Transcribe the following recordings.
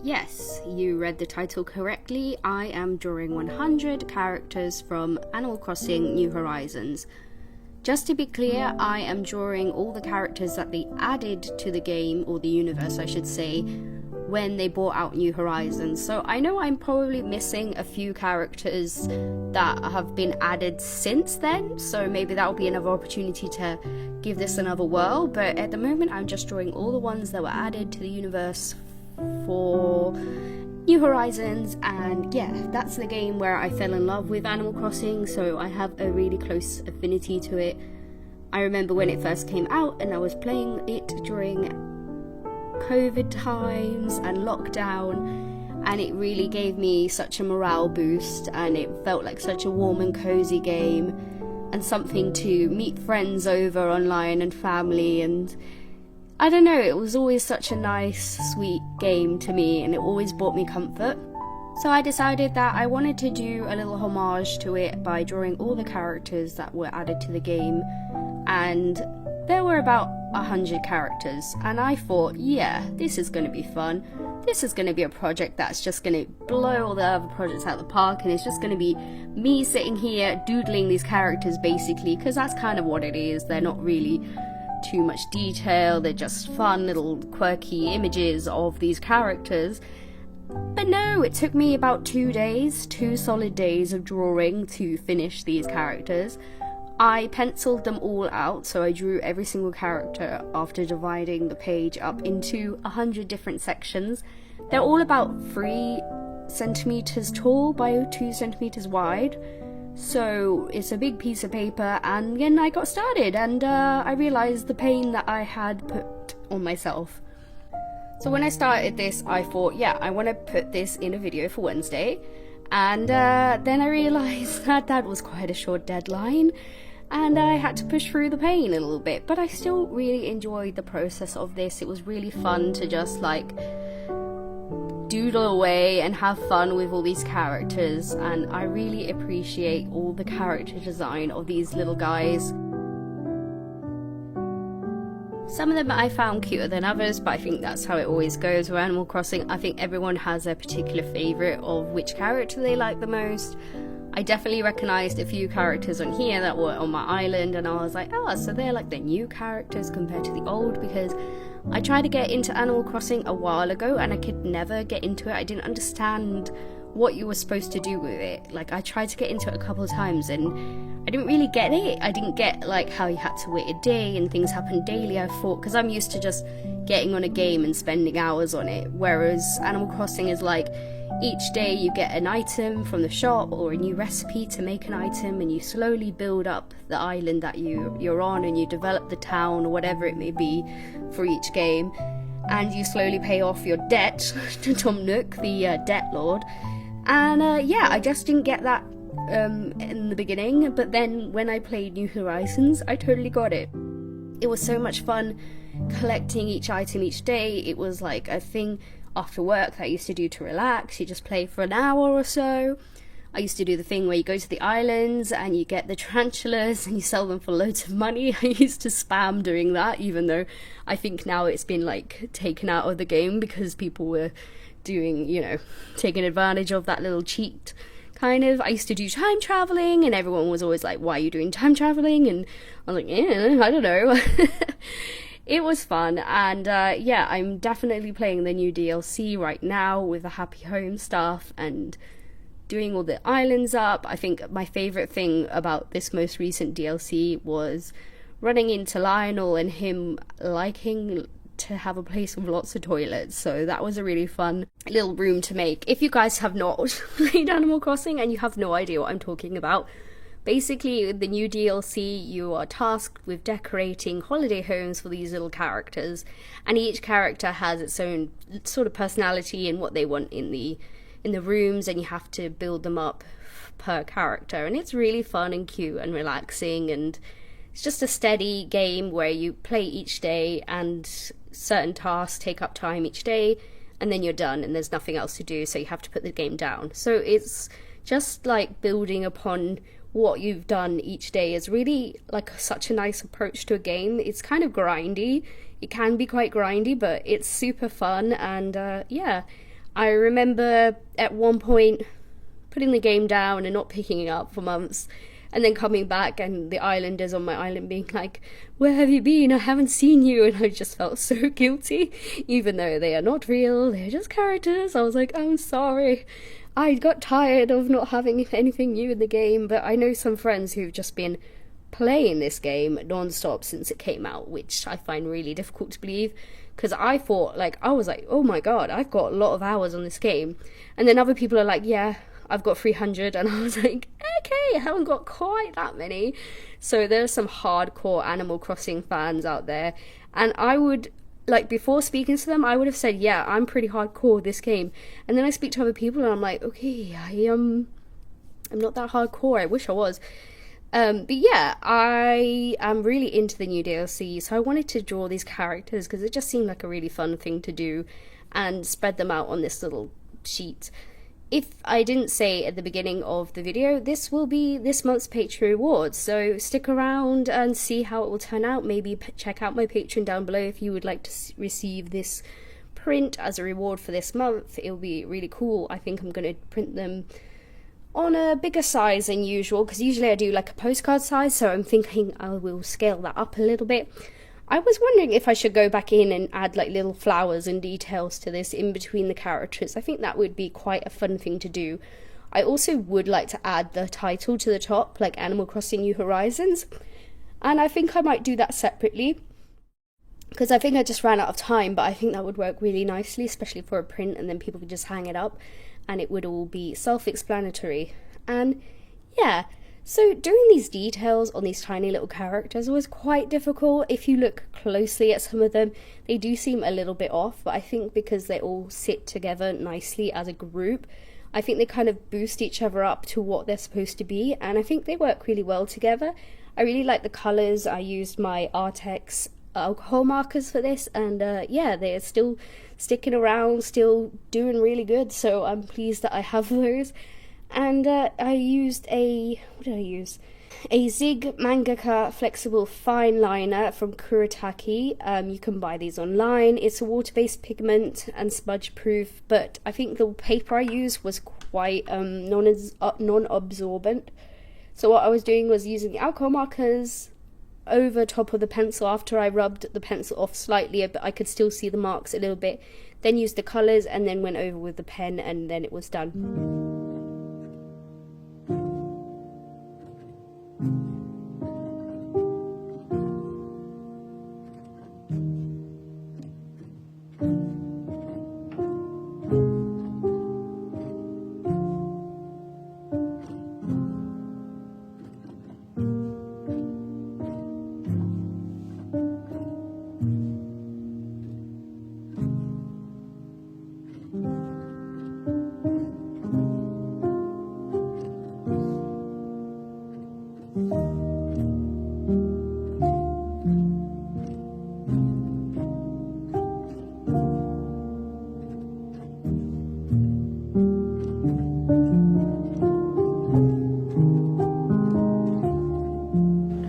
Yes, you read the title correctly. I am drawing 100 characters from Animal Crossing New Horizons. Just to be clear, I am drawing all the characters that they added to the game, or the universe I should say, when they brought out New Horizons. So I know I'm probably missing a few characters that have been added since then, so maybe that'll be another opportunity to give this another whirl, but at the moment I'm just drawing all the ones that were added to the universe for New Horizons. And yeah, that's the game where I fell in love with Animal Crossing, so I have a really close affinity to it. I remember when it first came out and I was playing it during COVID times and lockdown, and it really gave me such a morale boost, and it felt like such a warm and cozy game and something to meet friends over online and family, and I don't know, it was always such a nice, sweet game to me, and it always brought me comfort. So I decided that I wanted to do a little homage to it by drawing all the characters that were added to the game, and there were about 100 characters, and I thought, yeah, this is going to be fun. This is going to be a project that's just going to blow all the other projects out of the park, and it's just going to be me sitting here doodling these characters basically, because that's kind of what it is. They're not really too much detail, they're just fun little quirky images of these characters. But no, it took me about 2 days, 2 solid days of drawing to finish these characters. I penciled them all out, so I drew every single character after dividing the page up into 100 different sections. They're all about 3 centimeters tall by 2 centimeters wide. So it's a big piece of paper, and then I got started, and I realised the pain that I had put on myself. So when I started this, I thought, yeah, I want to put this in a video for Wednesday, and then I realised that that was quite a short deadline, and I had to push through the pain a little bit, but I still really enjoyed the process of this. It was really fun to just like doodle away and have fun with all these characters, and I really appreciate all the character design of these little guys. Some of them I found cuter than others, but I think that's how it always goes with Animal Crossing. I think everyone has a particular favourite of which character they like the most. I definitely recognised a few characters on here that were on my island, and I was like, oh, so they're like the new characters compared to the old, because I tried to get into Animal Crossing a while ago and I could never get into it. I didn't understand what you were supposed to do with it. Like, I tried to get into it a couple of times and I didn't really get it. I didn't get like how you had to wait a day and things happen daily, I thought, because I'm used to just getting on a game and spending hours on it, whereas Animal Crossing is like each day you get an item from the shop or a new recipe to make an item, and you slowly build up the island that you're on, and you develop the town or whatever it may be for each game, and you slowly pay off your debt to Tom Nook, the debt lord. And yeah, I just didn't get that in the beginning, but then when I played New Horizons, I totally got it. It was so much fun collecting each item each day. It was like a thing after work that I used to do to relax. You just play for an hour or so. I used to do the thing where you go to the islands and you get the tarantulas and you sell them for loads of money. I used to spam doing that, even though I think now it's been like taken out of the game because people were doing, you know, taking advantage of that little cheat kind of. I used to do time traveling and everyone was always like, why are you doing time traveling? And I was like, yeah, I don't know. It was fun, and yeah, I'm definitely playing the new DLC right now with the Happy Home stuff and doing all the islands up. I think my favourite thing about this most recent DLC was running into Lionel and him liking to have a place with lots of toilets, so that was a really fun little room to make. If you guys have not played Animal Crossing and you have no idea what I'm talking about, basically, with the new DLC, you are tasked with decorating holiday homes for these little characters, and each character has its own sort of personality and what they want in the rooms, and you have to build them up per character, and it's really fun and cute and relaxing, and it's just a steady game where you play each day, and certain tasks take up time each day, and then you're done, and there's nothing else to do, so you have to put the game down. So it's just like building upon what you've done each day. Is really like such a nice approach to a game. It's kind of grindy. It can be quite grindy, but it's super fun, and yeah, I remember at one point putting the game down and not picking it up for months, and then coming back and the islanders on my island being like, "Where have you been? I haven't seen you." And I just felt so guilty, even though they are not real, they're just characters. I was like, "I'm sorry. I got tired of not having anything new in the game." But I know some friends who've just been playing this game non-stop since it came out, which I find really difficult to believe, because I thought, like, I was like, oh my god, I've got a lot of hours on this game. And then other people are like, yeah, I've got 300, and I was like, okay, I haven't got quite that many. So there's some hardcore Animal Crossing fans out there, and I would, like, before speaking to them, I would have said, yeah, I'm pretty hardcore with this game. And then I speak to other people and I'm like, okay, I'm not that hardcore. I wish I was. But yeah, I am really into the new DLC, so I wanted to draw these characters because it just seemed like a really fun thing to do and spread them out on this little sheet. If I didn't say at the beginning of the video, this will be this month's Patreon rewards, so stick around and see how it will turn out. Maybe check out my Patreon down below if you would like to receive this print as a reward for this month. It'll be really cool. I think I'm going to print them on a bigger size than usual, because usually I do like a postcard size, so I'm thinking I will scale that up a little bit. I was wondering if I should go back in and add like little flowers and details to this in between the characters. I think that would be quite a fun thing to do. I also would like to add the title to the top, like Animal Crossing New Horizons, and I think I might do that separately, because I think I just ran out of time, but I think that would work really nicely, especially for a print, and then people could just hang it up and it would all be self-explanatory. And yeah, so doing these details on these tiny little characters was quite difficult. If you look closely at some of them, they do seem a little bit off, but I think because they all sit together nicely as a group, I think they kind of boost each other up to what they're supposed to be, and I think they work really well together. I really like the colours. I used my Artex alcohol markers for this, and yeah, they're still sticking around, still doing really good, so I'm pleased that I have those. And I used a Zig Mangaka Flexible Fine Liner from Kuretake. You can buy these online. It's a water-based pigment and smudge-proof, but I think the paper I used was quite non-absorbent. So what I was doing was using the alcohol markers over top of the pencil after I rubbed the pencil off slightly, but I could still see the marks a little bit. Then used the colours and then went over with the pen, and then it was done.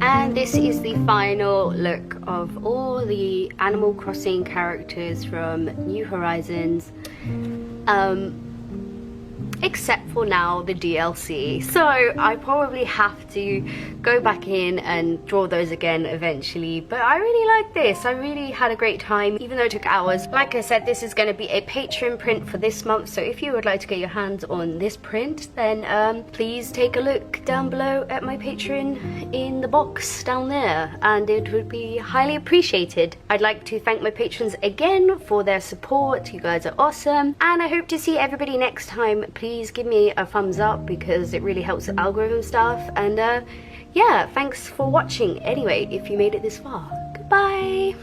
And this is the final look of all the Animal Crossing characters from New Horizons, except for now the DLC. So I probably have to go back in and draw those again eventually, but I really like this. I really had a great time, even though it took hours. Like I said, this is going to be a Patreon print for this month, so if you would like to get your hands on this print, then please take a look down below at my Patreon in the box down there, and it would be highly appreciated. I'd like to thank my patrons again for their support. You guys are awesome, and I hope to see everybody next time. Please give me a thumbs up because it really helps the algorithm stuff, and yeah, thanks for watching anyway if you made it this far. Goodbye.